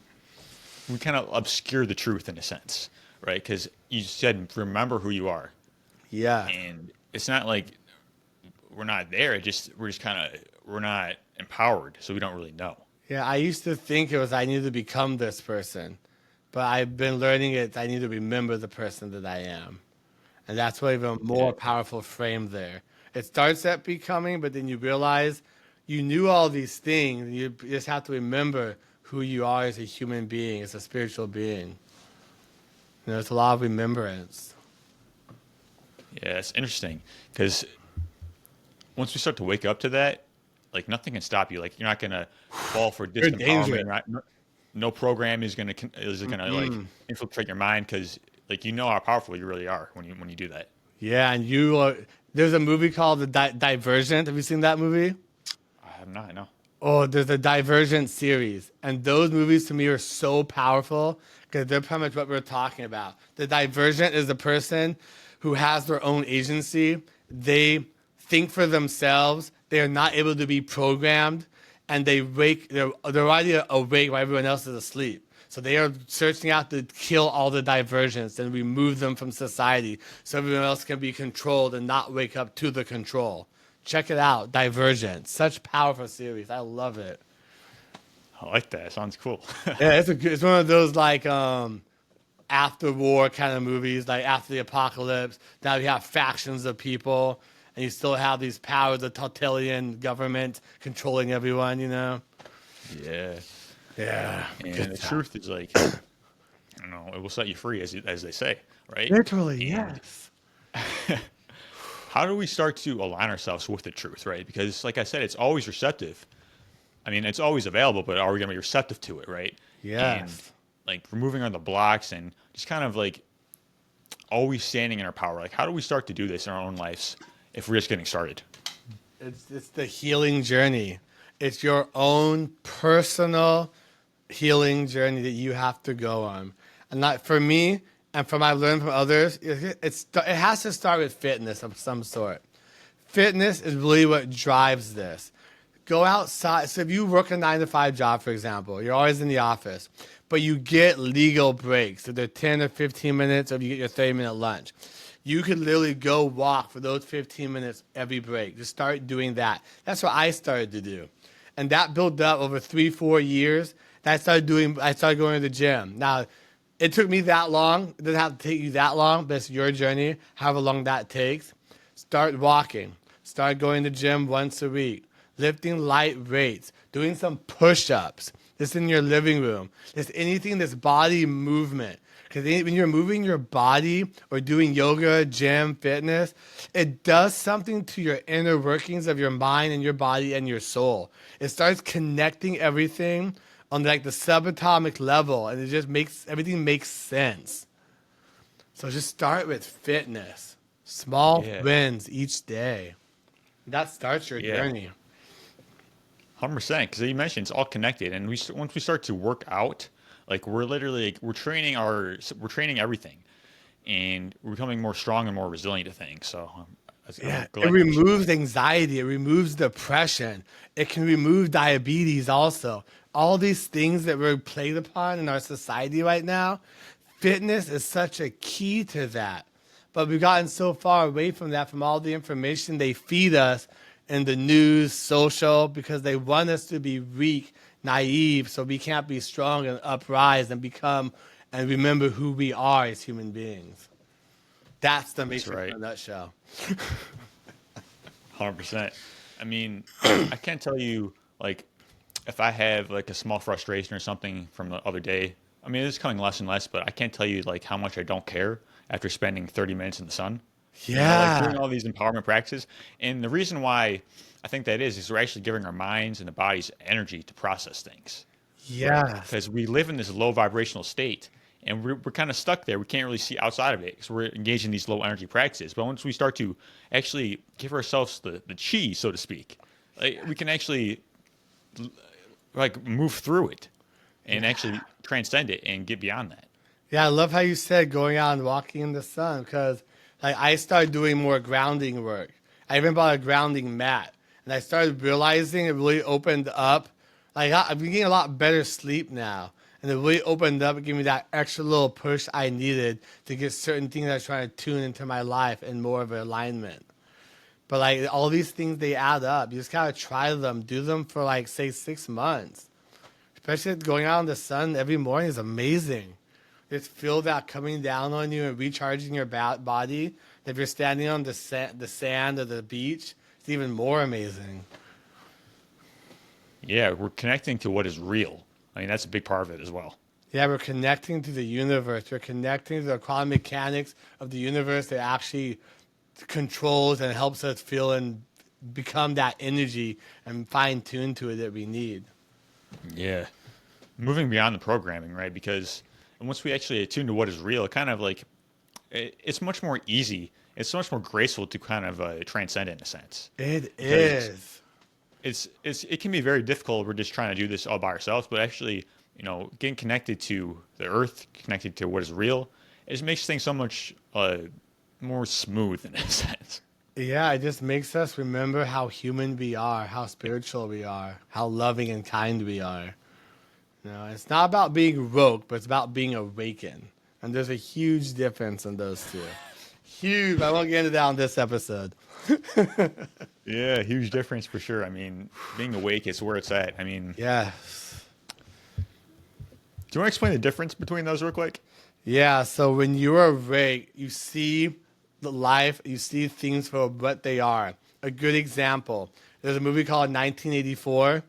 we kind of obscure the truth in a sense, right? Because you said remember who you are, Yeah. and it's not like we're not there. We're not empowered, so we don't really know. Yeah, I used to think it was I need to become this person. But I've been learning I need to remember the person that I am. And that's what even more powerful frame there. It starts at becoming, but then you realize you knew all these things. And you just have to remember who you are as a human being, as a spiritual being. It's a lot of remembrance. Yeah, it's interesting because once we start to wake up to that, like nothing can stop you. Like you're not gonna fall for You're in danger. disempowerment. No program is gonna like infiltrate your mind because like how powerful you really are when you do that. Yeah, and there's a movie called Divergent. Have you seen that movie? I have not. No. Oh, there's a Divergent series. And those movies to me are so powerful because they're pretty much what we're talking about. The Divergent is the person who has their own agency. They think for themselves. They are not able to be programmed. And they're already awake while everyone else is asleep. So they are searching out to kill all the divergents and remove them from society so everyone else can be controlled and not wake up to the control. Check it out, Divergent. Such powerful series. I love it. I like that. It sounds cool. Yeah, it's one of those after war kind of movies, like after the apocalypse. Now you have factions of people, and you still have these powers, the totalitarian government controlling everyone. Yeah. Yeah. And the truth is like, I don't know, it will set you free, as they say, right? Literally, And yes. how do we start to align ourselves with the truth, right? Because, like I said, it's always receptive. I mean, it's always available, but are we going to be receptive to it, right? And Yes. like removing all the blocks and just kind of like always standing in our power. Like, how do we start to do this in our own lives if we're just getting started? It's the healing journey. It's your own personal healing journey that you have to go on. And for me, and from I've learned from others, it has to start with fitness of some sort. Fitness is really what drives this. Go outside. So if you work a 9 to 5 job, for example, you're always in the office, but you get legal breaks. So they're 10 or 15 minutes, or you get your 30-minute lunch. You could literally go walk for those 15 minutes every break. Just start doing that. That's what I started to do. And that built up over 3-4 years. I started going to the gym. Now, it took me that long. It doesn't have to take you that long, but it's your journey, however long that takes. Start walking. Start going to the gym once a week. Lifting light weights. Doing some push-ups. Just in your living room. Just anything that's body movement. Because when you're moving your body or doing yoga, gym, fitness, it does something to your inner workings of your mind and your body and your soul. It starts connecting everything on like the subatomic level, and it just makes everything makes sense. So just start with fitness. Small Yeah. wins each day. That starts your Yeah. journey. 100%, because you mentioned it's all connected, and once we start to work out, like we're literally like, we're training everything, and we're becoming more strong and more resilient to things. So I'm Yeah, it glad you mentioned that. removes anxiety. It removes depression. It can remove diabetes also. All these things that we're played upon in our society right now, fitness is such a key to that. But we've gotten so far away from that, from all the information they feed us in the news, social, because they want us to be weak, naive, so we can't be strong and uprise and become and remember who we are as human beings. That's the That's Matrix in right. a nutshell. 100%. I mean, I can't tell you like if I have like a small frustration or something from the other day. I mean, it's coming less and less, but I can't tell you like how much I don't care after spending 30 minutes in the sun. Like Yeah. doing all these empowerment practices. And the reason why I think that is we're actually giving our minds and the bodies energy to process things, right? Yes. Because we live in this low vibrational state, and we're kind of stuck there. We can't really see outside of it because we're engaged in these low energy practices. But once we start to actually give ourselves the chi, so to speak, like, we can actually like move through it and actually transcend it and get beyond that. Yeah, I love how you said going out and walking in the sun because like I started doing more grounding work. I even bought a grounding mat, and I started realizing it really opened up. Like I'm getting a lot better sleep now, and it really opened up and gave me that extra little push I needed to get certain things I was trying to tune into my life in more of an alignment. But like all these things, they add up. You just gotta try them, do them for like say 6 months. Especially going out in the sun every morning is amazing. Just feel that coming down on you and recharging your body. If you're standing on the sand or the beach, it's even more amazing. Yeah, we're connecting to what is real. I mean, that's a big part of it as well. Yeah, we're connecting to the universe. We're connecting to the quantum mechanics of the universe that actually controls and helps us feel and become that energy and fine tune to it that we need. Yeah. Moving beyond the programming, right? Because once we actually attune to what is real, it kind of like it's much more easy. It's so much more graceful to kind of transcend it in a sense. It Because is. it can be very difficult. We're just trying to do this all by ourselves, but actually, getting connected to the earth, connected to what is real, it just makes things so much more smooth in a sense. Yeah, it just makes us remember how human we are, how spiritual we are, how loving and kind we are. It's not about being rogue, but it's about being awakened. And there's a huge difference in those two. Huge. I won't get into that on this episode. Yeah, huge difference for sure. I mean, being awake is where it's at. I mean, Yes. do you want to explain the difference between those real quick? Yeah, so when you're awake, you see the life, you see things for what they are. A good example, there's a movie called 1984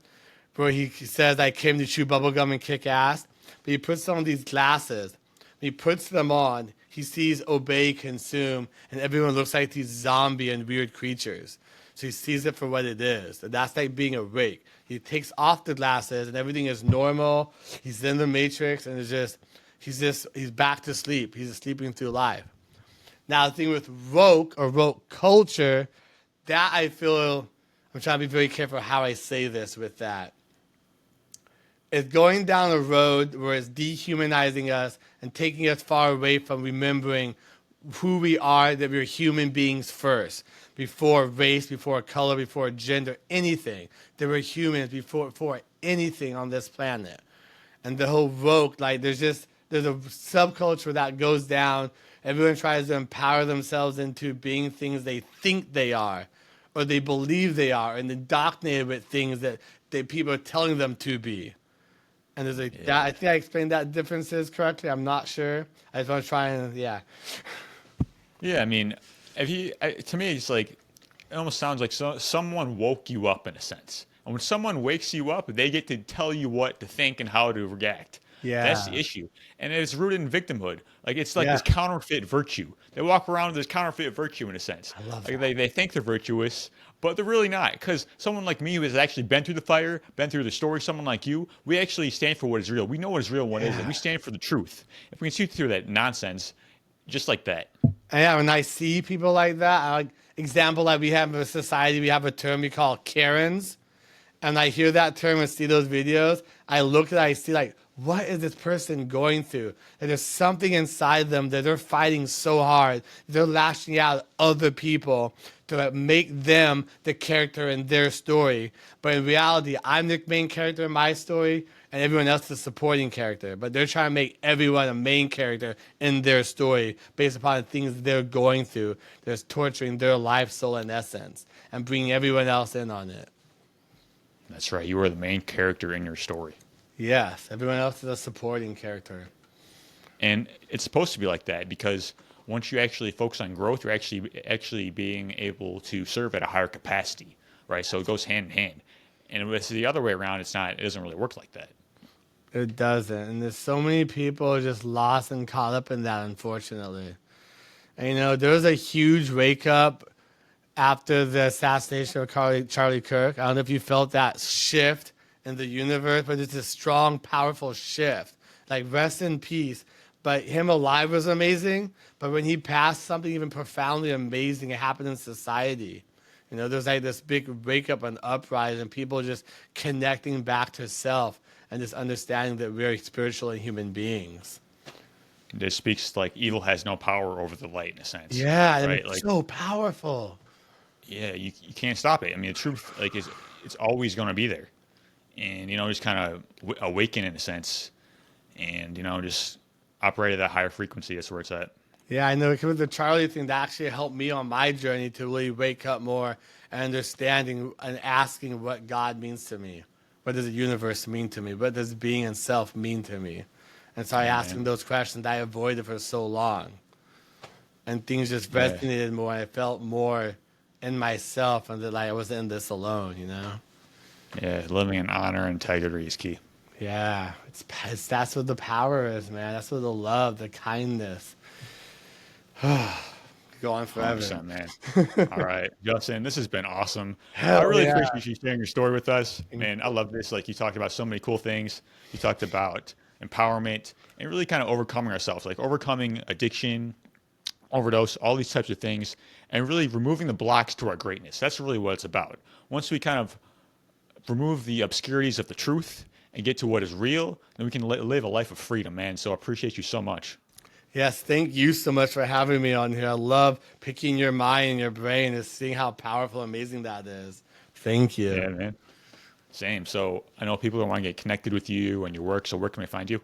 where he says, I came to chew bubblegum and kick ass. But he puts on these glasses. He puts them on. He sees obey, consume, and everyone looks like these zombie and weird creatures. So he sees it for what it is. And that's like being awake. He takes off the glasses and everything is normal. He's in the matrix and he's back to sleep. He's sleeping through life. Now the thing with woke culture, that I feel I'm trying to be very careful how I say this with that. It's going down a road where it's dehumanizing us and taking us far away from remembering who we are, that we're human beings first, before race, before color, before gender, anything. That we're humans before anything on this planet. And the whole woke, like there's a subculture that goes down. Everyone tries to empower themselves into being things they think they are, or they believe they are, and indoctrinated with things that people are telling them to be. And there's like that. Yeah. I think I explained that differences correctly. I'm not sure. I just want to try and yeah. Yeah, I mean, to me, it's like it almost sounds like someone woke you up in a sense. And when someone wakes you up, they get to tell you what to think and how to react. That's the Yeah. issue, and it's rooted in victimhood. Like it's like Yeah. this counterfeit virtue. They walk around with this counterfeit virtue in a sense. I love Like that. they think they're virtuous, but they're really not. Because someone like me who has actually been through the fire, been through the story, someone like you, we actually stand for what is real. We know what is real and what isn't. Yeah. We stand for the truth. If we can see through that nonsense, just like that. And yeah, when I see people like that, I like example like we have in a society, we have a term we call Karens. And I hear that term and see those videos, I look at it, I see like, what is this person going through? And there's something inside them that they're fighting so hard. They're lashing out at other people to make them the character in their story. But in reality, I'm the main character in my story, and everyone else is the supporting character. But they're trying to make everyone a main character in their story based upon the things they're going through. They're torturing their life, soul, and essence, and bringing everyone else in on it. That's right. You are the main character in your story. Yes, everyone else is a supporting character. And it's supposed to be like that because once you actually focus on growth, you're actually being able to serve at a higher capacity, right? So it goes hand in hand. And if it's the other way around, it's not. It doesn't really work like that. It doesn't. And there's so many people just lost and caught up in that, unfortunately. And, there was a huge wake up after the assassination of Charlie Kirk. I don't know if you felt that shift in the universe, but it's a strong, powerful shift. Like, rest in peace. But him alive was amazing. But when he passed, something even profoundly amazing happened in society. There's like this big wake up and uprising, and people just connecting back to self and just understanding that we're spiritual and human beings. It speaks like evil has no power over the light in a sense, Yeah, and right? it's Like, so powerful. yeah, you can't stop it. I mean, the truth, like, is it's always going to be there, and just kind of awaken in a sense, and just operate at a higher frequency. That's where it's at. Yeah, I know. Because the Charlie thing that actually helped me on my journey to really wake up more and understanding and asking what God means to me. What does the universe mean to me? What does being and self mean to me? And so I asked him those questions that I avoided for so long. And things just Yeah, resonated more. I felt more in myself and that like, I wasn't in this alone. yeah. Living in honor and integrity is key. Yeah, that's what the power is, man. That's what the love, the kindness. Go on forever. 100%, man. All right, Justin, this has been awesome. I Hell really yeah. appreciate you sharing your story with us, man. I love this. Like you talked about so many cool things. You talked about empowerment and really kind of overcoming ourselves, like overcoming addiction, overdose, all these types of things, and really removing the blocks to our greatness. That's really what it's about. Once we kind of remove the obscurities of the truth and get to what is real, then we can live a life of freedom, man. So I appreciate you so much. Yes, thank you so much for having me on here. I love picking your mind and your brain and seeing how powerful, amazing that is. Thank you. Yeah, man. Same. So I know people that want to get connected with you and your work. So where can they find you?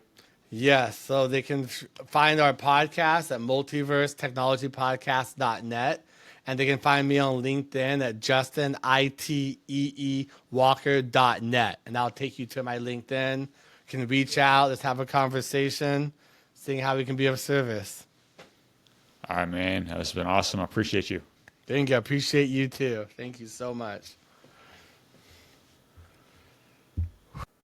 Yes, so they can find our podcast at multiversetechnologypodcast.net. And they can find me on LinkedIn at JustinIteeWalker.net. And I'll take you to my LinkedIn. You can reach out, let's have a conversation, seeing how we can be of service. All right, man. This has been awesome. I appreciate you. Thank you. I appreciate you too. Thank you so much.